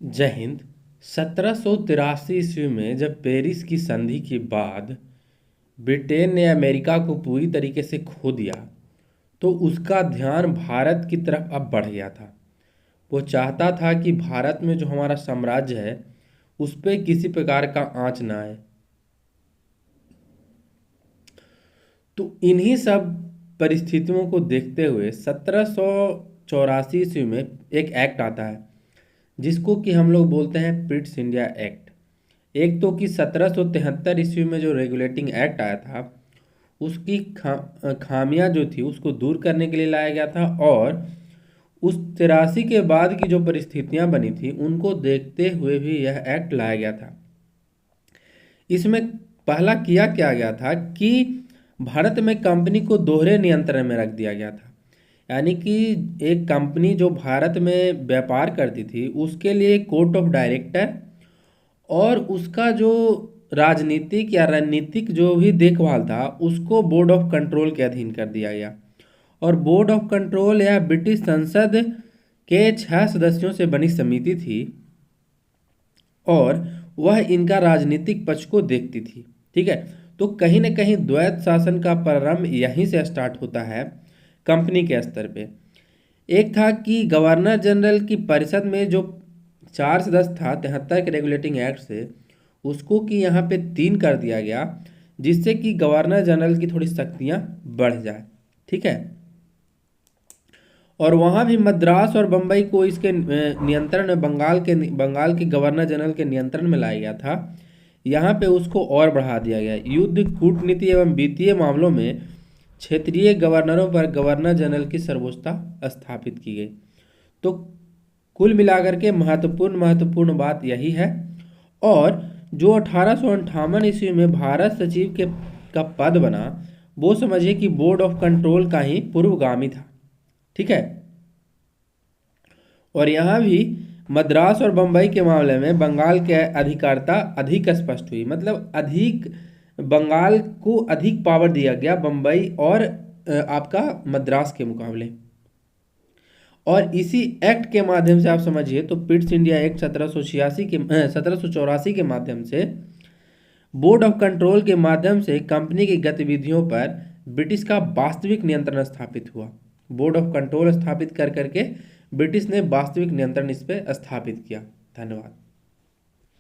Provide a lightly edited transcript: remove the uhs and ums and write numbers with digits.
जय हिंद। 1783 ईस्वी में जब पेरिस की संधि के बाद ब्रिटेन ने अमेरिका को पूरी तरीके से खो दिया, तो उसका ध्यान भारत की तरफ अब बढ़ गया था। वो चाहता था कि भारत में जो हमारा साम्राज्य है उस पर किसी प्रकार का आंच ना आए। तो इन्हीं सब परिस्थितियों को देखते हुए 1784 ईस्वी में एक एक्ट आता है जिसको कि हम लोग बोलते हैं पिट्स इंडिया एक्ट। एक तो कि 1773 ईस्वी में जो रेगुलेटिंग एक्ट आया था उसकी खामियां जो थी उसको दूर करने के लिए लाया गया था, और उस 83 के बाद की जो परिस्थितियां बनी थी उनको देखते हुए भी यह एक्ट लाया गया था। इसमें पहला किया क्या गया था कि भारत में कंपनी को दोहरे नियंत्रण में रख दिया गया था। यानी कि एक कंपनी जो भारत में व्यापार करती थी उसके लिए कोर्ट ऑफ डायरेक्टर और उसका जो राजनीतिक या रणनीतिक जो भी देखभाल था उसको बोर्ड ऑफ कंट्रोल के अधीन कर दिया गया। और बोर्ड ऑफ कंट्रोल या ब्रिटिश संसद के 6 सदस्यों से बनी समिति थी और वह इनका राजनीतिक पक्ष को देखती थी। ठीक है, तो कहीं ना कहीं द्वैत शासन का प्रारंभ यहीं से स्टार्ट होता है कंपनी के स्तर पे। एक था कि गवर्नर जनरल की परिषद में जो 4 सदस्य था 73 के रेगुलेटिंग एक्ट से, उसको कि यहाँ पे 3 कर दिया गया, जिससे कि गवर्नर जनरल की थोड़ी शक्तियाँ बढ़ जाए। ठीक है, और वहाँ भी मद्रास और बम्बई को इसके नियंत्रण में बंगाल के गवर्नर जनरल के नियंत्रण में लाया गया था। यहाँ पे उसको और बढ़ा दिया गया। युद्ध, कूटनीति एवं वित्तीय मामलों में क्षेत्रीय गवर्नरों पर गवर्नर जनरल की सर्वोच्चता स्थापित की गई। तो कुल मिलाकर के महत्वपूर्ण बात यही है। और जो 1858 ईस्वी में भारत सचिव का पद बना, वो समझिए कि बोर्ड ऑफ कंट्रोल का ही पूर्वगामी था। ठीक है, और यहाँ भी मद्रास और बंबई के मामले में बंगाल की अधिकारिता अधिक स्पष्ट हुई। मतलब अधिक बंगाल को अधिक पावर दिया गया बंबई और आपका मद्रास के मुकाबले। और इसी एक्ट के माध्यम से आप समझिए तो पिट्स इंडिया एक्ट 1784 के माध्यम से बोर्ड ऑफ कंट्रोल के माध्यम से कंपनी की गतिविधियों पर ब्रिटिश का वास्तविक नियंत्रण स्थापित हुआ। बोर्ड ऑफ कंट्रोल स्थापित कर करके ब्रिटिश ने वास्तविक नियंत्रण इस पर स्थापित किया। धन्यवाद।